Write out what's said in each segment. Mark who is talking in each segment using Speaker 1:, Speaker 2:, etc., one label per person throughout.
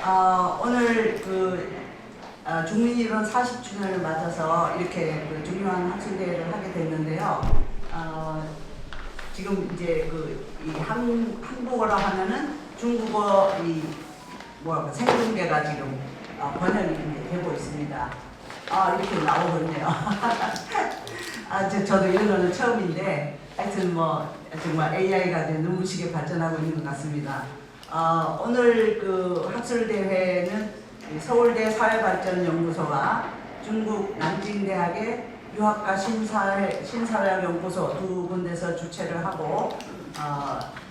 Speaker 1: 오늘 중민이론 40주년을 맞아서 이렇게 중요한 학술대회를 하게 됐는데요. 지금 이제 이 한국어로 하면은 중국어 생중계가 지금 번역이 이제 되고 있습니다. 이렇게 나오거든요. 저도 이런 거는 처음인데 하여튼 정말 AI가 눈부시게 발전하고 있는 것 같습니다. 오늘 학술대회는 서울대 사회발전연구소와 중국 난징대학의 유학과 신사회연구소 두 군데서 주최를 하고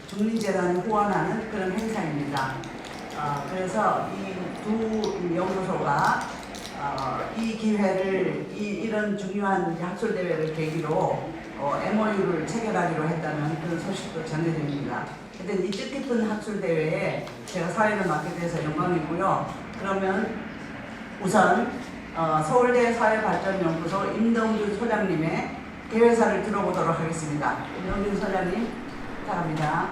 Speaker 1: 중민재단이 후원하는 그런 행사입니다. 그래서 이 두 연구소가 이 기회를 이런 중요한 학술대회를 계기로 MOU를 체결하기로 했다는 그런 소식도 전해집니다. 하여튼 이 뜻깊은 학술대회에 제가 사회를 맡게 돼서 영광이고요. 그러면 우선 서울대 사회발전연구소 임동준 소장님의 개회사를 들어보도록 하겠습니다. 임동준 소장님, 부탁합니다.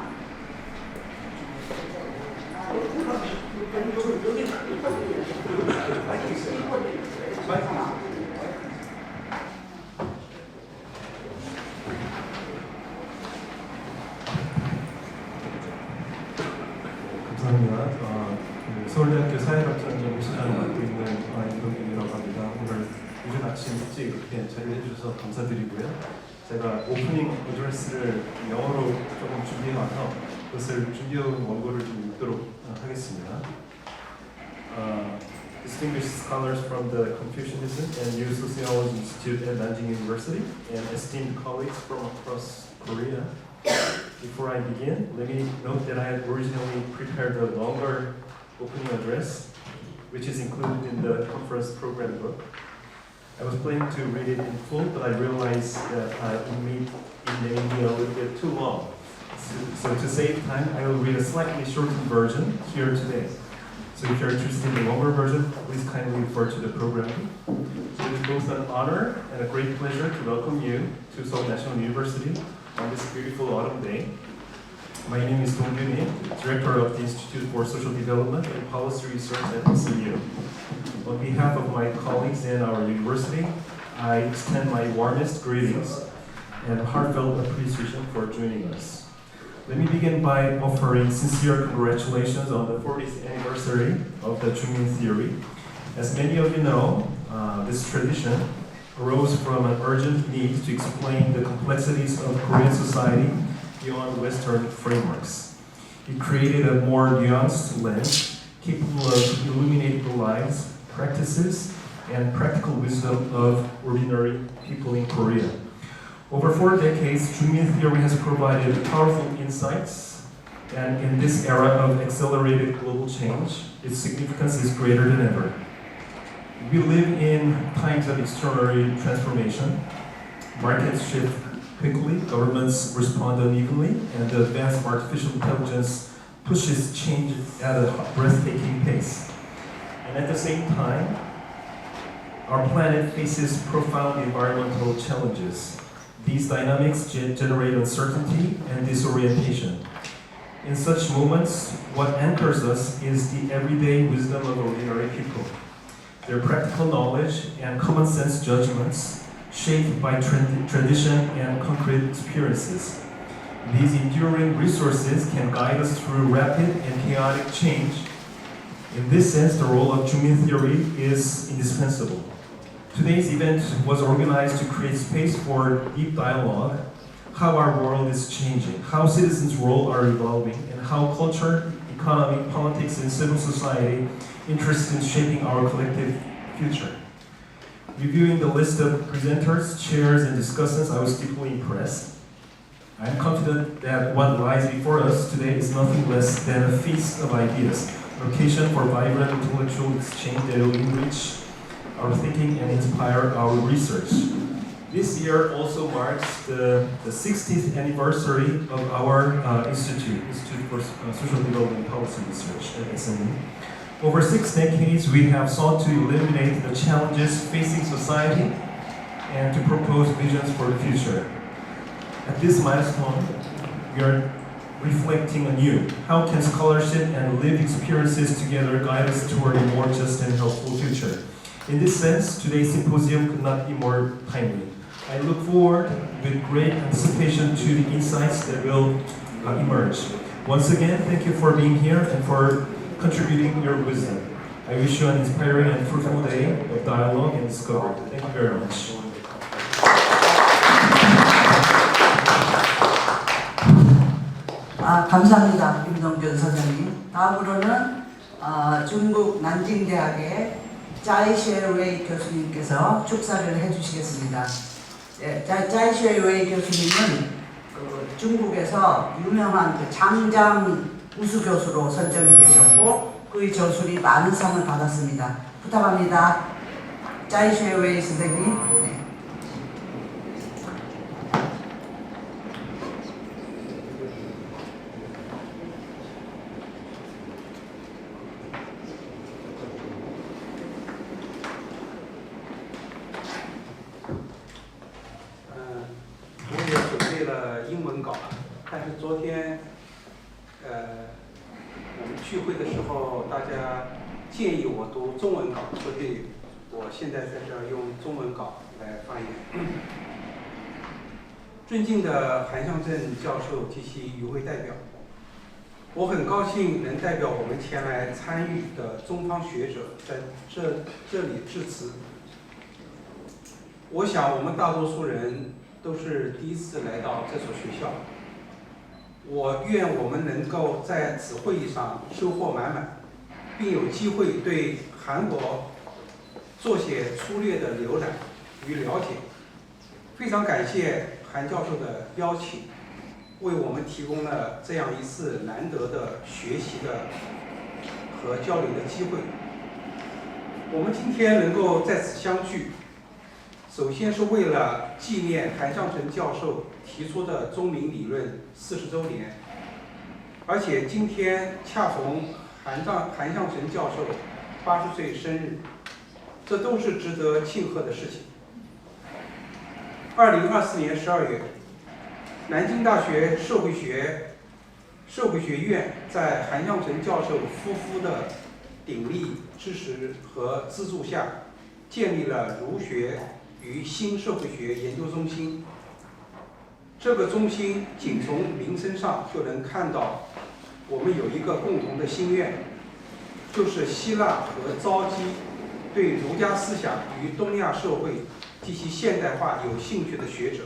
Speaker 2: 감사합니다. 서울대학교 사회발전연구소장을 맡고 있는 임동균이라고 합니다. 오늘 오전 아침 일찍 이렇게 자리를 해주셔서 감사드리고요. 제가 오프닝 어드레스를 영어로 조금 준비해와서 그것을 준비해온 원고를 좀 읽도록 하겠습니다. Distinguished scholars from the Confucianism and New Sociology Institute at Nanjing University and esteemed colleagues from across Korea. Before I begin, let me note that I had originally prepared a longer opening address, which is included in the conference program book. I was planning to read it in full, but I realized that it may be a little bit too long. So to save time, I will read a slightly shortened version here today. So if you're interested in the longer version, please kindly refer to the program book. So it is both an honor and a great pleasure to welcome you to Seoul National University on this beautiful autumn day. My name is Dong Gyun-hee, Director of the Institute for Social Development and Policy Research at SNU. On behalf of my colleagues and our university, I extend my warmest greetings and heartfelt appreciation for joining us. Let me begin by offering sincere congratulations on the 40th anniversary of the Chungmin theory. As many of you know, this tradition arose from an urgent need to explain the complexities of Korean society beyond Western frameworks. It created a more nuanced lens capable of illuminating the lives, practices, and practical wisdom of ordinary people in Korea. Over 4 decades, Chungmin theory has provided powerful insights, and in this era of accelerated global change, its significance is greater than ever. We live in times of extraordinary transformation. Markets shift quickly, governments respond unevenly, and the advance of artificial intelligence pushes change at a breathtaking pace. And at the same time, our planet faces profound environmental challenges. These dynamics generate uncertainty and disorientation. In such moments, what anchors us is the everyday wisdom of ordinary people. Their practical knowledge and common sense judgments shaped by tradition and concrete experiences. These enduring resources can guide us through rapid and chaotic change. In this sense, the role of Chungmin theory is indispensable. Today's event was organized to create space for deep dialogue, how our world is changing, how citizens' roles are evolving, and how culture, economy, politics, and civil society interest in shaping our collective future. Reviewing the list of presenters, chairs, and discussants, I was deeply impressed. I am confident that what lies before us today is nothing less than a feast of ideas, an occasion for vibrant intellectual exchange that will enrich our thinking and inspire our research. This year also marks the 60th anniversary of our Institute for Social Development and Policy Research at SNU. Over 6 decades, we have sought to eliminate the challenges facing society and to propose visions for the future. At this milestone, we are reflecting anew. How can scholarship and lived experiences together guide us toward a more just and helpful future? In this sense, today's symposium could not be more timely. I look forward with great anticipation to the insights that will emerge. Once again, thank you for being here and for contributing your wisdom. I wish you an inspiring and fruitful day of dialogue and discovery. Thank you very much.
Speaker 1: 감사합니다, 김동균 선생님. 다음으로는 중국 난징대학의 짜이셰웨이 교수님께서 축사를 해주시겠습니다. 네, 짜이셰웨이 교수님은 중국에서 유명한 장장 우수 교수로 선정이 되셨고 그의 저술이 많은 상을 받았습니다. 부탁합니다. 짜이셰웨이 선생님. 네.
Speaker 3: 我也准备了英文稿，但是昨天，我们聚会的时候，大家建议我读中文稿，所以我现在在这儿用中文稿来发言。尊敬的韩向正教授及其与会代表，我很高兴能代表我们前来参与的中方学者在这里致辞。我想我们大多数人都是第一次来到这所学校，我愿我们能够在此会议上收获满满，并有机会对韩国做些粗略的浏览与了解。非常感谢韩教授的邀请，为我们提供了这样一次难得的学习的和交流的机会。我们今天能够在此相聚，首先是为了纪念韩向成教授提出的中民理论40周年，而且今天恰逢韩向成教授80岁生日，这都是值得庆贺的事情。2024年12月，南京大学社会学院在韩向成教授夫妇的鼎力支持和资助下，建立了儒学与新社会学研究中心。这个中心仅从名称上就能看到，我们有一个共同的心愿，就是希腊和召集对儒家思想与东亚社会及其现代化有兴趣的学者，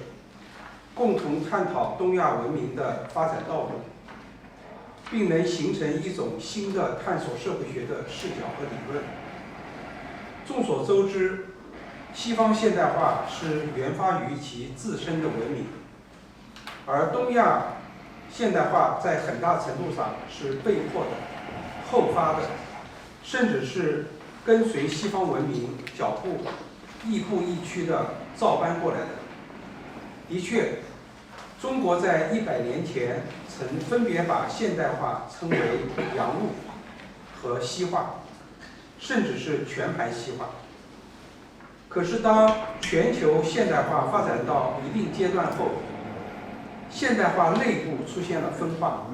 Speaker 3: 共同探讨东亚文明的发展道路，并能形成一种新的探索社会学的视角和理论。众所周知，西方现代化是源发于其自身的文明，而东亚现代化在很大程度上是被迫的、后发的，甚至是跟随西方文明脚步亦步亦趋的照搬过来的。的确，中国在100年前曾分别把现代化称为洋务和西化，甚至是全盘西化。可是当全球现代化发展到一定阶段后，现代化内部出现了分化。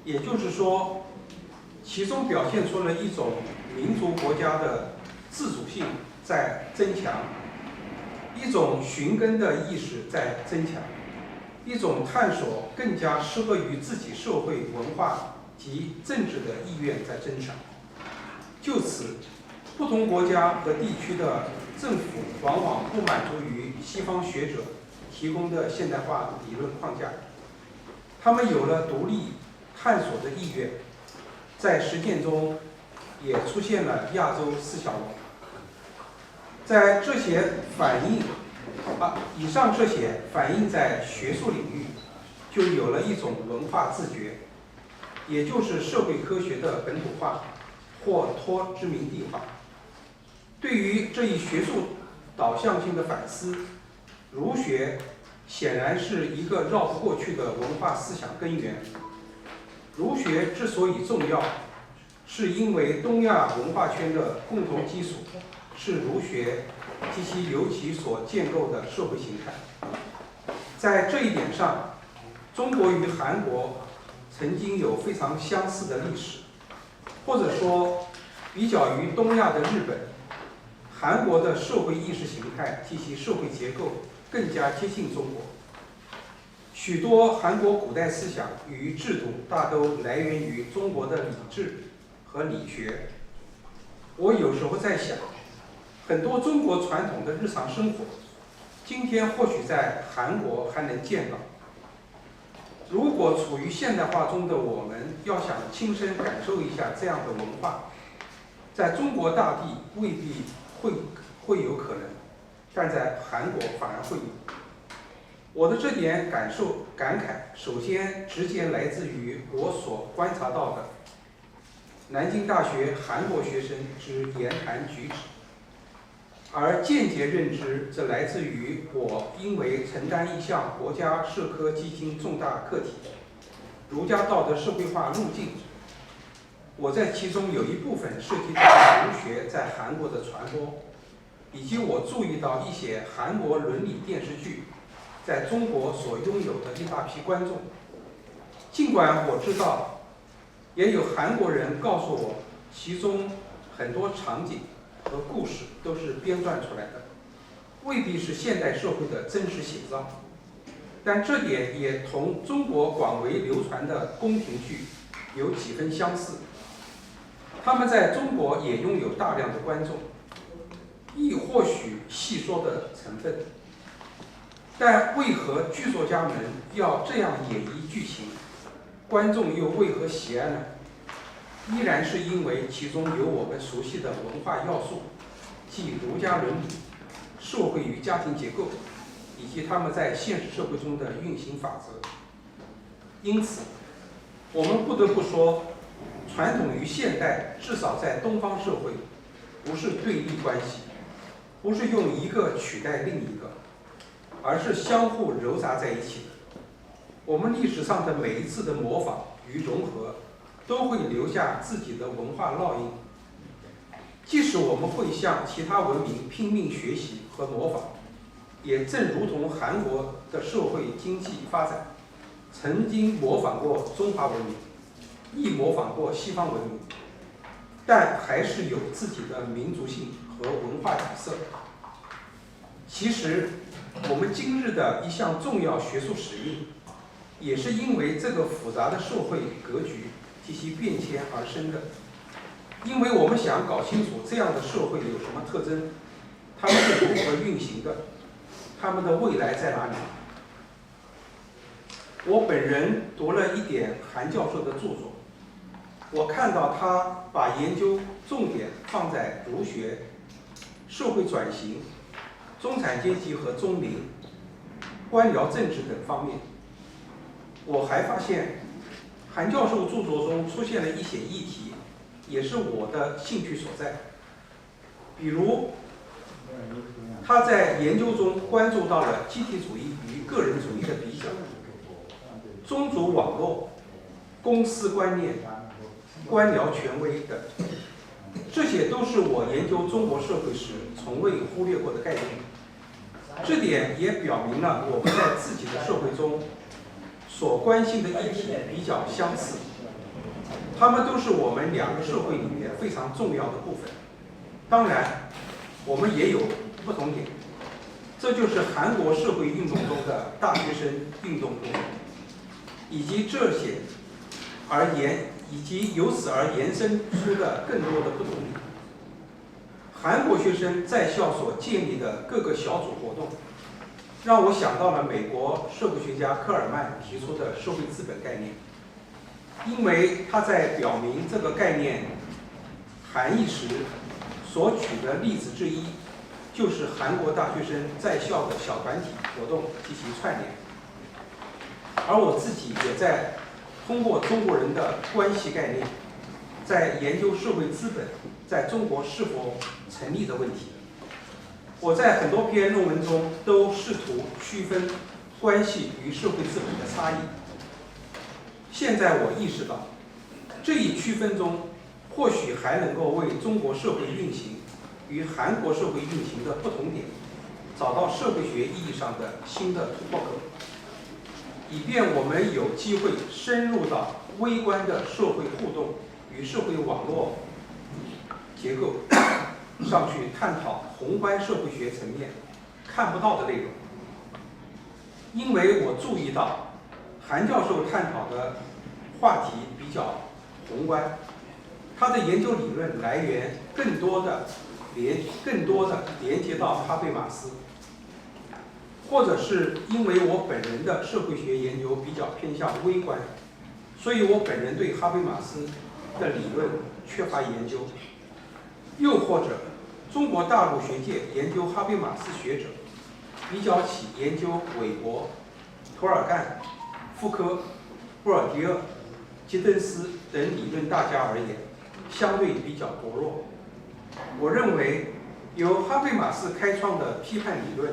Speaker 3: 也就是说，其中表现出了一种民族国家的自主性在增强，一种寻根的意识在增强，一种探索更加适合于自己社会文化及政治的意愿在增强。就此，不同国家和地区的政府往往不满足于西方学者提供的现代化理论框架，他们有了独立探索的意愿，在实践中也出现了亚洲四小龙。在这些以上这些反映在学术领域，就有了一种文化自觉，也就是社会科学的本土化或托殖民地化。对于这一学术导向性的反思，儒学显然是一个绕不过去的文化思想根源。儒学之所以重要，是因为东亚文化圈的共同基础是儒学及其由其所建构的社会形态。在这一点上，中国与韩国曾经有非常相似的历史，或者说，比较于东亚的日本，韩国的社会意识形态及其社会结构更加接近中国。许多韩国古代思想与制度大都来源于中国的礼制和理学。我有时候在想，很多中国传统的日常生活，今天或许在韩国还能见到。如果处于现代化中的我们要想亲身感受一下这样的文化，在中国大地未必会有可能，但在韩国反而会有。我的这点感慨，首先直接来自于我所观察到的南京大学韩国学生之言谈举止，而间接认知则来自于我因为承担一项国家社科基金重大课题——儒家道德社会化路径。我在其中有一部分涉及到儒学在韩国的传播，以及我注意到一些韩国伦理电视剧在中国所拥有的一大批观众。尽管我知道，也有韩国人告诉我，其中很多场景和故事都是编撰出来的，未必是现代社会的真实写照。但这点也同中国广为流传的宫廷剧有几分相似。他们在中国也拥有大量的观众，亦或许戏说的成分。但为何剧作家们要这样演绎剧情，观众又为何喜爱呢？依然是因为其中有我们熟悉的文化要素，即儒家伦理、社会与家庭结构，以及他们在现实社会中的运行法则。因此，我们不得不说，传统与现代，至少在东方社会，不是对立关系，不是用一个取代另一个，而是相互糅杂在一起的。我们历史上的每一次的模仿与融合，都会留下自己的文化烙印。即使我们会向其他文明拼命学习和模仿，也正如同韩国的社会经济发展曾经模仿过中华文明，亦模仿过西方文明，但还是有自己的民族性和文化底色。其实，我们今日的一项重要学术使命，也是因为这个复杂的社会格局及其变迁而生的。因为我们想搞清楚这样的社会有什么特征，它们是如何运行的，它们的未来在哪里。我本人读了一点韩教授的著作，我看到他把研究重点放在儒学、社会转型、中产阶级和中民、官僚政治等方面。我还发现，韩教授著作中出现了一些议题，也是我的兴趣所在。比如，他在研究中关注到了集体主义与个人主义的比较、宗族网络、公司观念、官僚权威等，这些都是我研究中国社会时从未忽略过的概念。这点也表明了我们在自己的社会中所关心的议题比较相似，它们都是我们两个社会里面非常重要的部分。当然，我们也有不同点，这就是韩国社会运动中的大学生运动部分，以及由此而延伸出的更多的不同点。韩国学生在校所建立的各个小组活动，让我想到了美国社会学家科尔曼提出的社会资本概念，因为他在表明这个概念含义时所举的例子之一，就是韩国大学生在校的小团体活动及其串联。而我自己也在通过中国人的关系概念，在研究社会资本在中国是否成立的问题。我在很多篇论文中都试图区分关系与社会资本的差异。现在我意识到，这一区分中或许还能够为中国社会运行与韩国社会运行的不同点找到社会学意义上的新的突破口，以便我们有机会深入到微观的社会互动与社会网络结构上去探讨宏观社会学层面看不到的内容。因为我注意到韩教授探讨的话题比较宏观，他的研究理论来源更多的连接到哈贝马斯，或者是因为我本人的社会学研究比较偏向微观，所以我本人对哈贝马斯的理论缺乏研究，又或者中国大陆学界研究哈贝马斯学者比较起研究韦伯、涂尔干、福柯、布尔迪厄、吉登斯等理论大家而言，相对比较薄弱。我认为由哈贝马斯开创的批判理论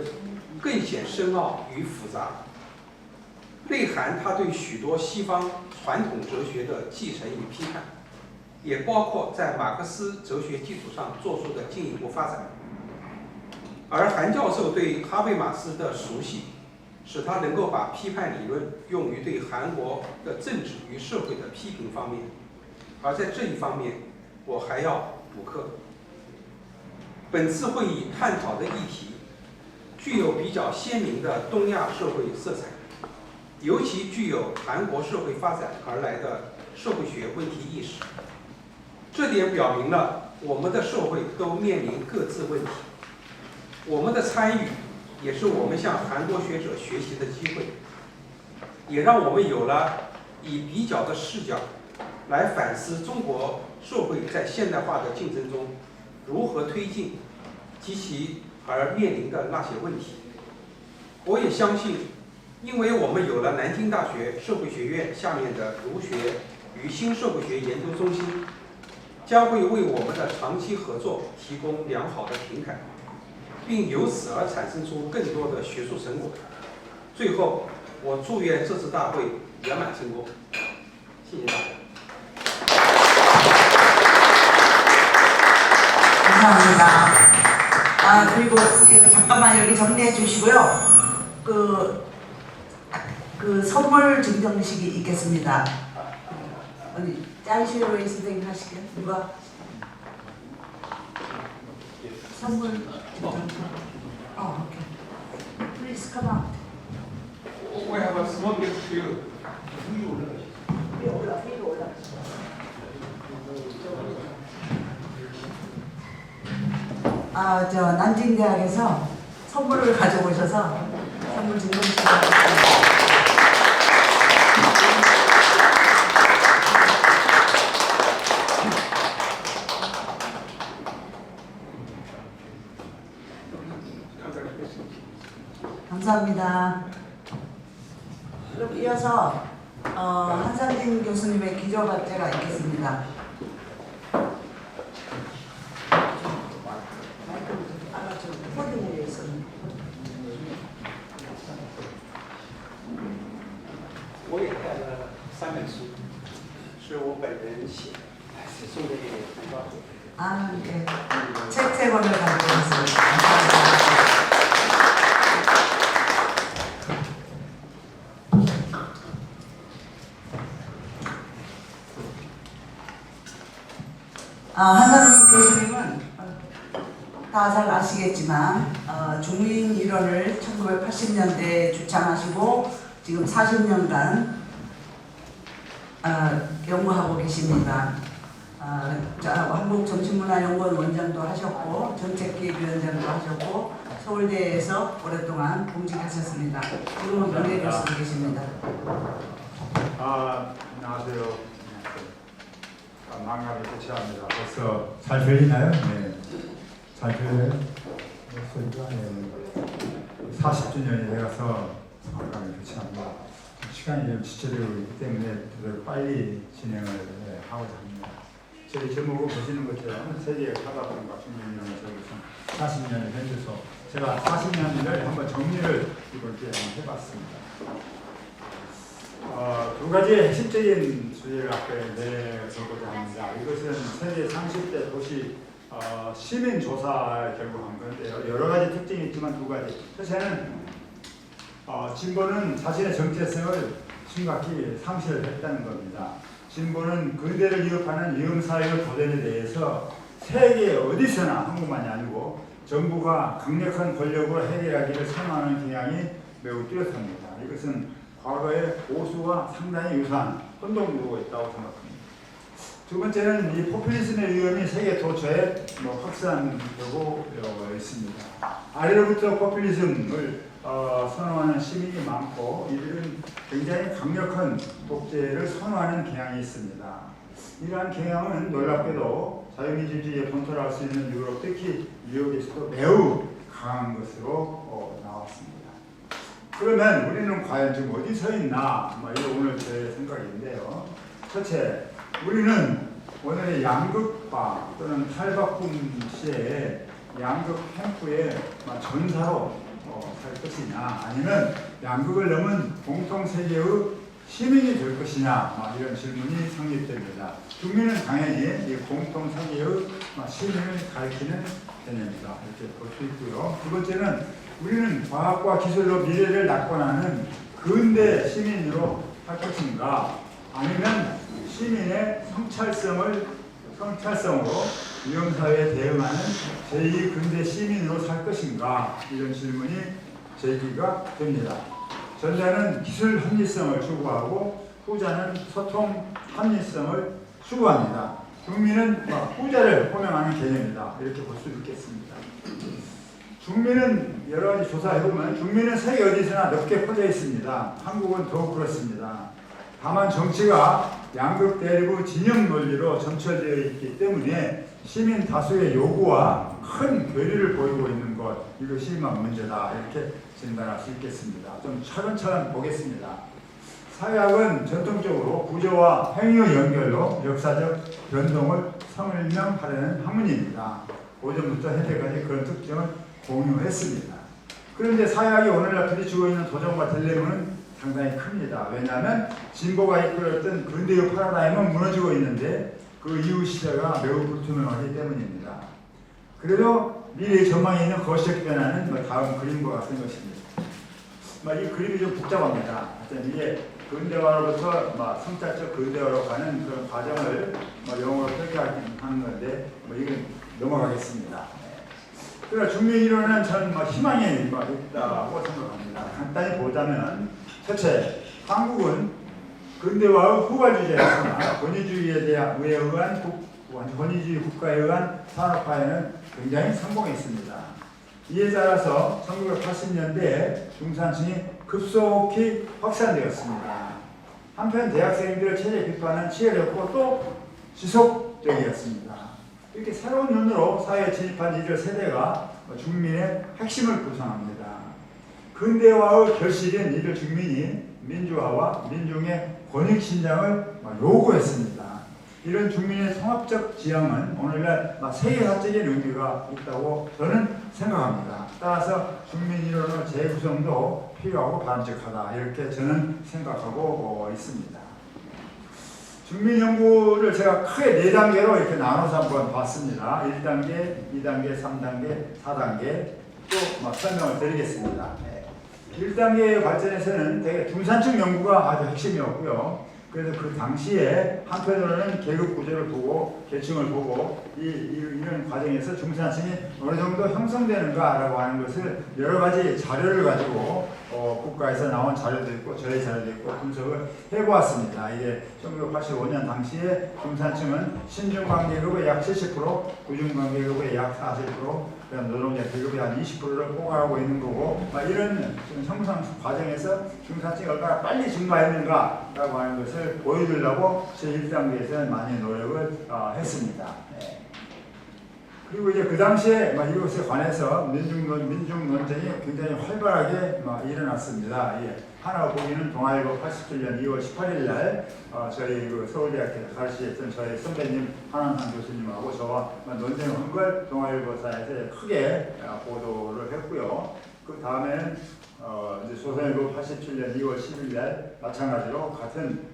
Speaker 3: 更显深奥与复杂，内涵他对许多西方传统哲学的继承与批判，也包括在马克思哲学基础上做出的进一步发展。而韩教授对哈贝马斯的熟悉，使他能够把批判理论用于对韩国的政治与社会的批评方面，而在这一方面，我还要补课。本次会议探讨的议题具有比较鲜明的东亚社会色彩，尤其具有韩国社会发展而来的社会学问题意识。这点表明了我们的社会都面临各自问题，我们的参与也是我们向韩国学者学习的机会，也让我们有了以比较的视角来反思中国社会在现代化的竞争中如何推进及其而面临的那些问题。我也相信，因为我们有了南京大学社会学院下面的儒学与新社会学研究中心，将会为我们的长期合作提供良好的平台，并由此而产生出更多的学术成果。最后，我祝愿这次大会圆满成功。谢谢大家。
Speaker 1: 감사합니다. 그리고 잠깐만 여기 정리해 주시고요. 그 선물 증정식이 있겠습니다. 어디 짱시로이 선생님 하시게 누가 선물 증정식. 오케이. Please come out.
Speaker 3: We have a small gift to you.
Speaker 1: 위로 올라. 저 난징대학에서 선물을 가져오셔서 선물 증정식을 감사합니다. 그럼 이어서 한상진 교수님의 기조발제가 있겠습니다. 아, 네. 책 3권을 가지고 있습니다. 감사합니다. 한상진 교수님은 다 잘 아시겠지만 중인 이론을 1980년대에 주창하시고 지금 40년간 연구하고 계십니다. 한국정신문화연구원 원장도 하셨고 정책기획위원장도 하셨고 서울대에서 오랫동안 공직하셨습니다. 지금은 명예 교수로 계십니다.
Speaker 4: 안녕하세요. 만감이 교체합니다. 벌써 잘 들리나요? 네. 잘 들려요? 소리가 40주년이 되어서 만감이 교체합니다. 시간이 좀 지체되고 있기 때문에 빨리 진행을 하고자 합니다. 저희 제목을 보시는 것처럼 세계 사과분과 중년이라는 저기서 40년을 해줘서 제가 40년을 한번 정리를 이번 주에 한번 해봤습니다. 두 가지의 핵심적인 주제를 앞에 내보고자 합니다. 이것은 세계 30대 도시 시민 조사에 결국한 건데요. 여러 가지 특징이 있지만 두 가지. 첫째는 진보는 자신의 정체성을 심각히 상실했다는 겁니다. 진보는 근대를 위협하는 위험사회의 도전에 대해서 세계 어디서나 한국만이 아니고 정부가 강력한 권력으로 해결하기를 선호하는 경향이 매우 뚜렷합니다. 이것은 과거의 보수와 상당히 유사한 혼동되고 있다고 생각합니다. 두 번째는 이 포퓰리즘의 위험이 세계 도처에 확산되고 있습니다. 아래로부터 포퓰리즘을 선호하는 시민이 많고 이들은 굉장히 강력한 독재를 선호하는 경향이 있습니다. 이러한 경향은 놀랍게도 자유민주주의에 본토를 할 수 있는 유럽, 특히 뉴욕에서도 매우 강한 것으로 나왔습니다. 그러면 우리는 과연 지금 어디 서 있나? 이게 오늘 제 생각인데요. 첫째, 우리는 오늘의 양극화 또는 탈바꿈 시에 양극 캠프의 전사로 살 것이냐, 아니면 양극을 넘은 공통세계의 시민이 될 것이냐, 이런 질문이 성립됩니다. 국민은 당연히 이 공통세계의 시민을 가리키는 개념이다, 이렇게 볼 수 있고요. 두 번째는 우리는 과학과 기술로 미래를 낙관하는 근대 시민으로 할 것인가, 아니면 시민의 성찰성으로 위험사회에 대응하는 제2 근대 시민으로 살 것인가, 이런 질문이 제기가 됩니다. 전자는 기술 합리성을 추구하고 후자는 소통 합리성을 추구합니다. 국민은 후자를 호명하는 개념이다, 이렇게 볼 수 있겠습니다. 중민은 여러 가지 조사해보면 중민은 세계 어디서나 넓게 퍼져 있습니다. 한국은 더욱 그렇습니다. 다만 정치가 양극 대립의 진영 논리로 점철되어 있기 때문에 시민 다수의 요구와 큰 괴리를 보이고 있는 것, 이것이 문제다, 이렇게 진단할 수 있겠습니다. 좀 차근차근 보겠습니다. 사회학은 전통적으로 구조와 행위의 연결로 역사적 변동을 설명하려는 학문입니다. 고전부터 현재까지 그런 특징을 공유했습니다. 그런데 사회학이 오늘날 부딪히고 있는 도전과 딜레마는 상당히 큽니다. 왜냐하면 진보가 이끌었던 근대의 파라다임은 무너지고 있는데 그 이후 시대가 매우 불투명하기 때문입니다. 그래도 미래의 전망에 있는 거시적 변화는 다음 그림과 같은 것입니다. 이 그림이 좀 복잡합니다. 이게 근대화로부터 성찰적 근대화로 가는 그런 과정을 영어로 표기하는 건데 이건 넘어가겠습니다. 그러나 중요한 이론은 저는 희망이 있다고 생각합니다. 간단히 보자면, 첫째, 한국은 근대화의 후발주자였으나 권위주의 국가에 의한 산업화에는 굉장히 성공했습니다. 이에 따라서 1980년대에 중산층이 급속히 확산되었습니다. 한편 대학생들의 체제 비판은 치열했고 또 지속적이었습니다. 이렇게 새로운 눈으로 사회에 진입한 이들 세대가 국민의 핵심을 구성합니다. 근대화의 결실인 이들 국민이 민주화와 민중의 권익신장을 요구했습니다. 이런 국민의 통합적 지향은 오늘날 세계사적인 의미가 있다고 저는 생각합니다. 따라서 국민 이론의 재구성도 필요하고 바람직하다, 이렇게 저는 생각하고 있습니다. 국민 연구를 제가 크게 4단계로 이렇게 나눠서 한번 봤습니다. 1단계, 2단계, 3단계, 4단계 또 설명을 드리겠습니다. 1단계 발전에서는 되게 중산층 연구가 아주 핵심이었고요. 그래서 그 당시에 한편으로는 계급 구조를 보고 계층을 보고 이런 과정에서 중산층이 어느 정도 형성되는가라고 하는 것을 여러 가지 자료를 가지고 국가에서 나온 자료도 있고 저희 자료도 있고 분석을 해보았습니다. 이게 1985년 당시에 중산층은 신중관계급의 약 70%, 구중관계급의 약 40%, 그다음 노동자 계급의 한 20%를 포괄하고 있는 거고, 이런 형성 과정에서 중산층이 얼마나 빨리 증가했는가라고 하는 것을 보여주려고 제 1단계에서는 많이 노력을 했습니다. 그리고 이제 그 당시에 이것에 관해서 민중 논쟁이 굉장히 활발하게 일어났습니다. 예. 하나 보기는 동아일보 87년 2월 18일 날 저희 그 서울대학교에서 가르치셨던 저희 선배님 한원상 교수님하고 저와 논쟁한 걸 동아일보사에서 크게 보도를 했고요. 그 다음에는 이제 조선일보 87년 2월 10일 날 마찬가지로 같은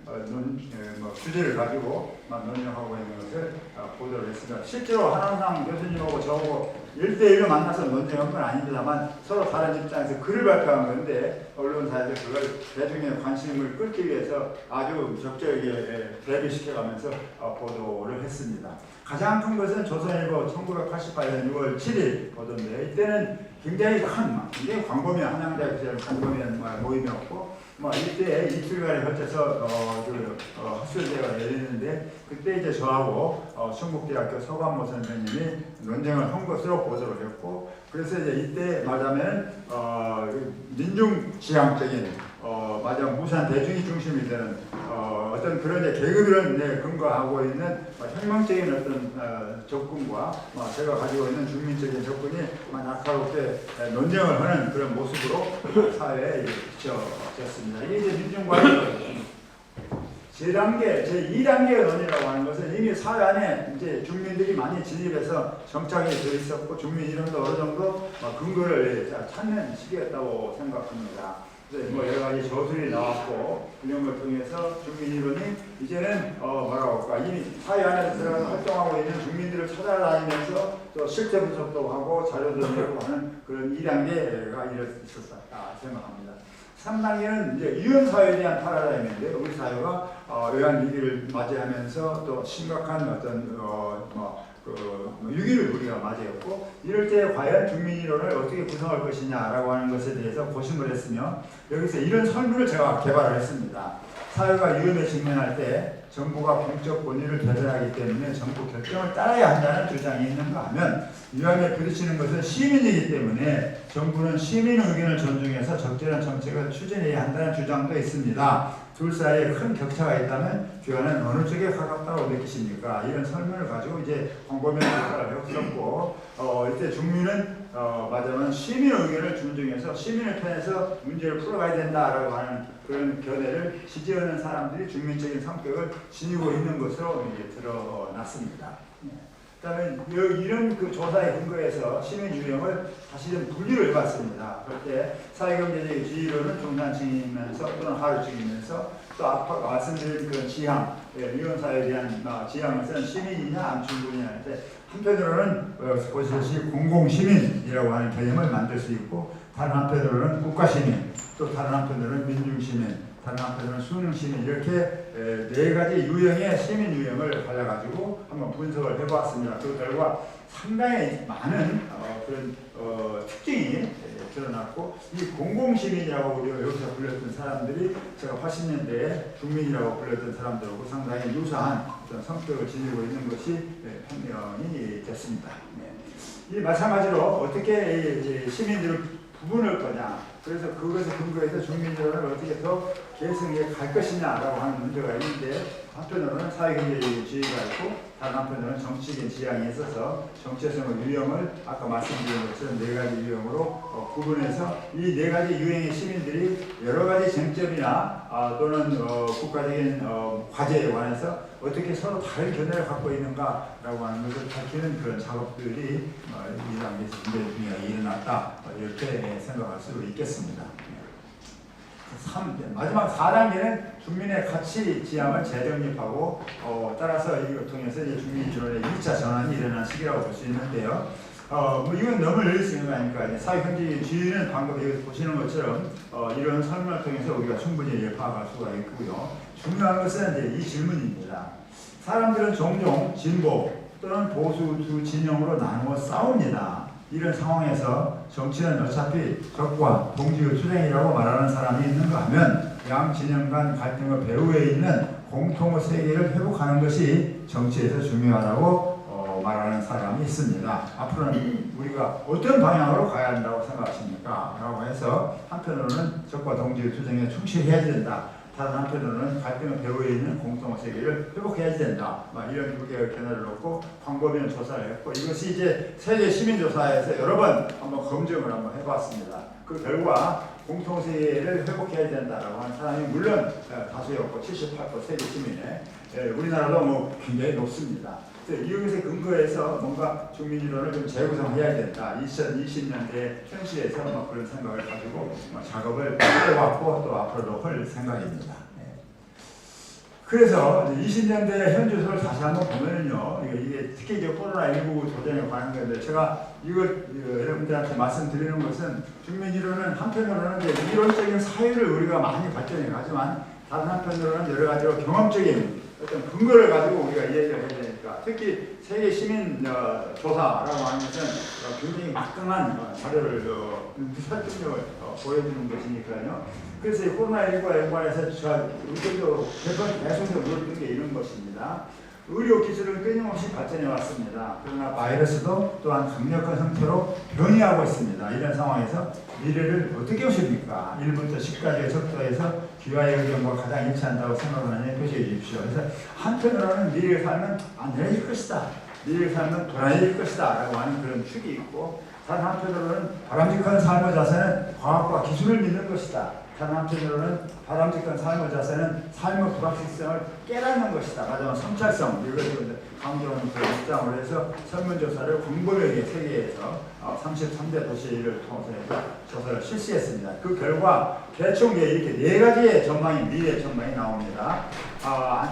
Speaker 4: 주제를 가지고 논의하고 있는 것을 보도를 했습니다. 실제로 한원상 교수님하고 저하고 1대1로 만나서 논쟁한 건 아닙니다만 서로 다른 입장에서 글을 발표한 건데 언론사에서 그걸 대중의 관심을 끌기 위해서 아주 적절하게 대비시켜가면서 보도를 했습니다. 가장 큰 것은 조선일보 1988년 6월 7일 보도인데 이때는 굉장히 굉장히 광범위한 한양대학교의 광범위한 모임이었고 이때 이틀간에 걸쳐서 학술대회가 열리는데 그때 이제 저하고 충북대학교 서관모 선생님이 논쟁을 한 것으로 보도를 했고 그래서 이제 이때 말하면 민중지향적인 말하자면 무산 대중이 중심이 되는 어떤 그런 이제 계급을 근거하고 있는 혁명적인 어떤 접근과 제가 가지고 있는 중민적인 접근이 날카롭게 논쟁을 하는 그런 모습으로 사회에 비춰졌습니다. 이게 이제 민중관계 제2단계 논의라고 하는 것은 이미 사회 안에 이제 주민들이 많이 진입해서 정착이 되어 있었고 주민 이론도 어느 정도 근거를 찾는 시기였다고 생각합니다. 여러 가지 저술이 나왔고 이런 걸 통해서 주민 이론이 이제는 이미 사회 안에서 들어가서 활동하고 있는 주민들을 찾아다니면서 또 실태 분석도 하고 자료도 내고 하는 그런 2단계가 이뤘었다 생각합니다. 3단계는 이제 유연사회에 대한 파라다임인데 우리 사회가 외환 위기를 맞이하면서 또 심각한 어떤 위기를 우리가 맞이했고 이럴 때 과연 주민이론을 어떻게 구성할 것이냐라고 하는 것에 대해서 고심을 했으며 여기서 이런 설문을 제가 개발을 했습니다. 사회가 위험에 직면할 때 정부가 공적 권위를 대변하기 때문에 정부 결정을 따라야 한다는 주장이 있는가 하면 위험에 부딪히는 것은 시민이기 때문에 정부는 시민 의견을 존중해서 적절한 정책을 추진해야 한다는 주장도 있습니다. 둘 사이에 큰 격차가 있다면 교환은 어느 쪽에 가깝다고 느끼십니까? 이런 설문을 가지고 이제 광범위한 조사를 했었고 이때 중민은 말하자면 시민 의견을 존중해서 시민의 편에서 문제를 풀어가야 된다라고 하는 그런 견해를 지지하는 사람들이 중민적인 성격을 지니고 있는 것으로 이제 드러났습니다. 그다음에 이런 그 조사의 근거에서 시민 유형을 다시 좀 분류를 해봤습니다. 그때 사회경제적 지위로는 중산층이면서 또는 하류층이면서 또 아까 말씀드린 그런 지향, 유연사회에 대한 지향을 쓴 시민이냐 암충분이냐 하는데 한편으로는 보시듯이 공공시민이라고 하는 개념을 만들 수 있고 다른 한편으로는 국가시민, 또 다른 한편으로는 민중시민, 다른 한편으로는 수능시민 이렇게 네 가지 유형의 시민 유형을 발라가지고 한번 분석을 해보았습니다. 그 결과 상당히 많은 그런 특징이 드러났고 이 공공시민이라고 우리가 여기서 불렸던 사람들이 제가 80년대에 국민이라고 불렸던 사람들하고 상당히 유사한 어떤 성격을 지니고 있는 것이 판명이 됐습니다. 이 마찬가지로 어떻게 시민들을 구분할 거냐 그래서 그것에 근거해서 주민들을 어떻게 더 계승해 갈 것이냐라고 하는 문제가 있는데 한편으로는 사회경제적인 지위가 있고 다른 한편으로는 정치적인 지향이 있어서 정체성의 유형을 아까 말씀드린 것처럼 네 가지 유형으로 구분해서 이 네 가지 유형의 시민들이 여러 가지 쟁점이나 또는 국가적인 과제에 관해서 어떻게 서로 다른 견해를 갖고 있는가라고 하는 것을 밝히는 그런 작업들이 이 단계에서 문제 중에 일어났다 이렇게 생각할 수 있겠습니다. 마지막 4단계는 주민의 가치 지향을 재정립하고 따라서 이걸 통해서 이제 주민 이론의 1차 전환이 일어난 시기라고 볼 수 있는데요. 이건 너무 열릴 수 있는 거 아닙니까? 사회경제적인 지위는 방금 여기서 보시는 것처럼 이런 설명을 통해서 우리가 충분히 파악할 수가 있고요. 중요한 것은 이제 이 질문입니다. 사람들은 종종 진보 또는 보수 두 진영으로 나누어 싸웁니다. 이런 상황에서 정치는 어차피 적과 동지의 투쟁이라고 말하는 사람이 있는가 하면 양 진영 간 갈등의 배후에 있는 공통의 세계를 회복하는 것이 정치에서 중요하다고 말하는 사람이 있습니다. 앞으로는 우리가 어떤 방향으로 가야 한다고 생각하십니까? 라고 해서 한편으로는 적과 동지의 투쟁에 충실해야 된다. 다른 한편으로는 갈등의 배후에 있는 공통 세계를 회복해야 된다. 이런 두 개의 견해를 놓고 광범위한 조사를 했고 이것이 이제 세계 시민조사에서 여러 번 한번 검증을 한번 해봤습니다. 그 결과 공통 세계를 회복해야 된다라고 하는 사람이 물론 다수였고 78% 세계 시민에 우리나라도 뭐 굉장히 높습니다. 이것에 근거해서 뭔가 중민이론을 좀 재구성해야 된다. 2020년대 현실에서 그런 생각을 가지고 작업을 해왔고 또 앞으로도 할 생각입니다. 그래서 20년대 현주소를 다시 한번 보면요, 이게 특히 이제 코로나19 도전에 관한 건데 제가 이걸 여러분들한테 말씀드리는 것은 중민이론은 한편으로는 이제 이론적인 사유를 우리가 많이 발전해 가지만 다른 한편으로는 여러 가지로 경험적인 어떤 근거를 가지고 우리가 이야기를 해야 되니까 특히 세계 시민 조사라고 하는 것은 굉장히 막강한 자료를 설득력을 보여주는 것이니까요. 그래서 코로나19와 연관해서 제가 의도적으로 계속 물었던 게 이런 것입니다. 의료 기술은 끊임없이 발전해 왔습니다. 그러나 바이러스도 또한 강력한 형태로 변이하고 있습니다. 이런 상황에서 미래를 어떻게 보십니까? 1부터 10까지의 속도에서 귀하의 의견과 가장 일치한다고 생각하느냐 표시해 주십시오. 그래서 한편으로는 미래를 살면 안전해질 것이다. 미래를 살면 불안해질 것이다. 라고 하는 그런 축이 있고 다른 한편으로는 바람직한 삶의 자세는 과학과 기술을 믿는 것이다. 다른 한편으로는 바람직한 삶의 자세는 삶의 불확실성을 깨닫는 것이다. 가장 성찰성 이것을 강조하는 그런 입장을 해서 설문조사를 광범위하게 세계에서 33대 도시를 통해서 조사를 실시했습니다. 그 결과 대충 이렇게 네 가지의 전망이 미래 전망이 나옵니다.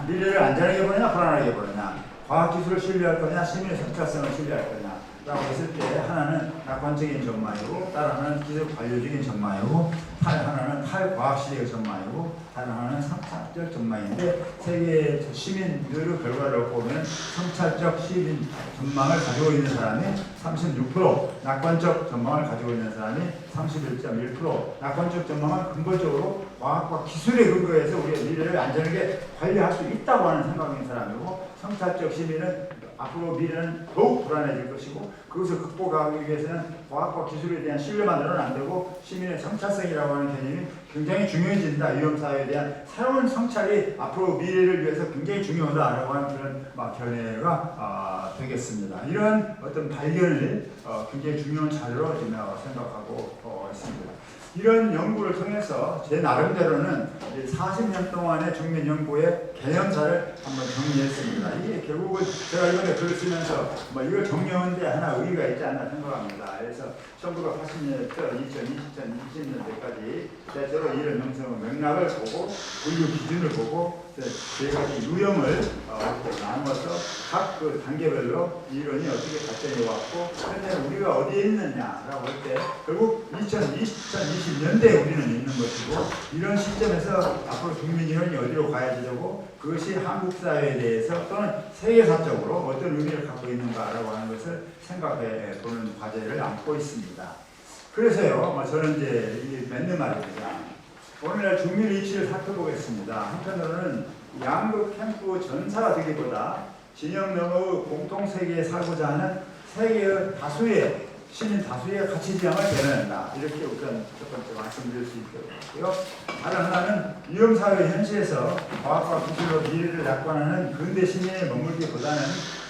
Speaker 4: 미래를 안전하게 보느냐 불안하게 보느냐, 과학기술을 신뢰할 거냐 시민의 성찰성을 신뢰할 거냐 라고 했을 때 하나는 낙관적인 전망이고 다른 하나는 기술 관료적인 전망이고 하나는 탈과학시대의 전망이고 다른 하나는 성찰적 전망인데 세계 시민들의 결과를 보면 성찰적 시민 전망을 가지고 있는 사람이 36%, 낙관적 전망을 가지고 있는 사람이 31.1%. 낙관적 전망은 근본적으로 과학과 기술에 근거해서 우리의 미래를 안전하게 관리할 수 있다고 하는 생각인 사람이고 성찰적 시민은 앞으로 미래는 더욱 불안해질 것이고 그것을 극복하기 위해서는 과학과 기술에 대한 신뢰만으로는 안 되고 시민의 성찰성이라고 하는 개념이 굉장히 중요해진다. 위험사회에 대한 새로운 성찰이 앞으로 미래를 위해서 굉장히 중요하다라고 하는 그런 견해가 되겠습니다. 이런 어떤 발견을 굉장히 중요한 자료로 생각하고 있습니다. 이런 연구를 통해서 제 나름대로는 40년 동안의 중민 연구의 개념사를 한번 정리했습니다. 이게 결국은 제가 이번에 글을 쓰면서 이걸 정리하는데 하나 의의가 있지 않나 생각합니다. 그래서 1980년부터 2020년대까지 대체로 이런 형성의 맥락을 보고 분류 기준을 보고 네 가지 유형을 이렇게 나누어서 각 그 단계별로 이론이 어떻게 발전해 왔고 현재 우리가 어디에 있느냐라고 할 때 결국 2020년대에 우리는 있는 것이고 이런 시점에서 앞으로 국민이론이 어디로 가야 되고 그것이 한국 사회에 대해서 또는 세계사적으로 어떤 의미를 갖고 있는가라고 하는 것을 생각해 보는 과제를 안고 있습니다. 그래서요, 저는 이제 이게 맞는 말입니다. 오늘날 중민 위치를 살펴보겠습니다. 한편으로는 양극 캠프 전사가 되기보다 진영 너머의 공통세계에 살고자 하는 세계의 다수의 시민 다수의 가치 지향을 대변한다. 이렇게 우선 첫 번째 말씀드릴 수 있고요. 다른 하나는 위험사회 현실에서 과학과 기술로 미래를 낙관하는 근대 시민에 머물기보다는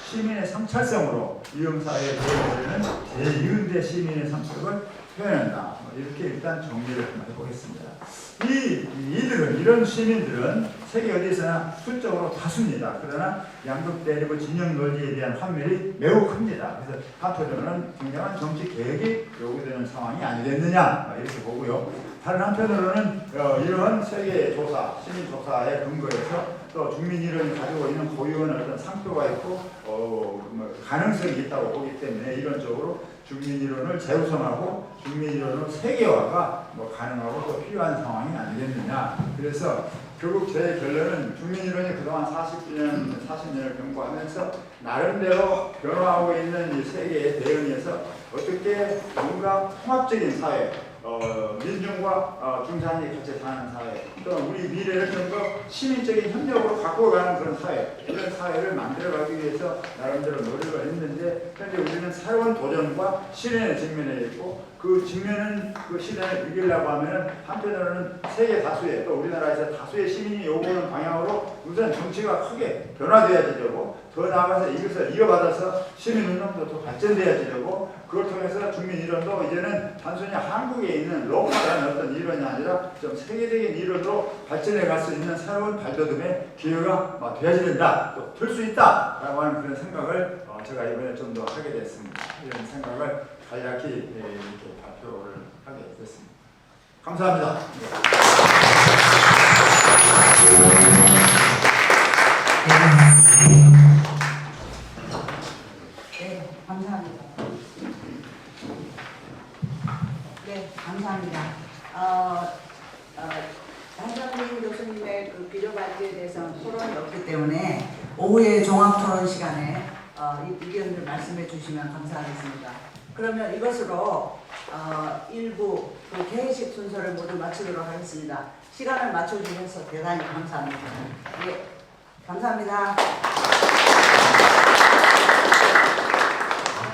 Speaker 4: 시민의 성찰성으로 위험사회에 대해서는 제2근대 시민의 성격을 표현한다. 이렇게 일단 정리를 한번 해보겠습니다. 이런 시민들은 세계 어디서나 수적으로 다수입니다. 그러나 양극 대립의 진영 논리에 대한 환멸이 매우 큽니다. 그래서 한편으로는 굉장한 정치 개혁이 요구되는 상황이 아니겠느냐 이렇게 보고요. 다른 한편으로는 이런 세계 조사, 시민 조사에 근거해서 또 중민 이론이 가지고 있는 고유한 어떤 상표가 있고 가능성이 있다고 보기 때문에 이론적으로 중민 이론을 재구성하고 중민 이론으로 세계화가 가능하고 또 필요한 상황이 아니겠느냐. 그래서 결국 제 결론은 중민 이론이 그동안 40년을 경고하면서 나름대로 변화하고 있는 이 세계에 대응해서 어떻게 뭔가 통합적인 사회, 민중과 중산이 같이 사는 사회, 또 우리 미래를 좀 더 시민적인 협력으로 바꿔가는 그런 사회, 이런 사회를 만들어가기 위해서 나름대로 노력을 했는데, 현재 우리는 새로운 도전과 시련에 직면해 있고, 그 직면은 그 시련을 이기려고 하면은 한편으로는 세계 다수의, 또 우리나라에서 다수의 시민이 요구하는 방향으로 우선 정치가 크게 변화돼야지 되고, 더 나아가서 이것을 이어받아서 시민운동도 더 발전돼야지 되고, 그걸 통해서 국민이론도 이제는 단순히 한국에 있는 로컬한 어떤 이론이 아니라 좀 세계적인 이론으로 발전해 갈 수 있는 새로운 발돋움의 기회가 되어야 된다, 또 될 수 있다 라고 하는 그런 생각을 제가 이번에 좀 더 하게 됐습니다. 이런 생각을 간략히 이렇게 발표를 하게 됐습니다. 감사합니다.
Speaker 1: 네, 감사합니다. 네, 감사합니다. 한정민 교수님의 그 비료 발제에 대해서는 토론이 없기 때문에 오후에 종합 토론 시간에 의견을 말씀해 주시면 감사하겠습니다. 그러면 이것으로 일부 그 개회식 순서를 모두 마치도록 하겠습니다. 시간을 맞춰주셔서 대단히 감사합니다. 예, 감사합니다.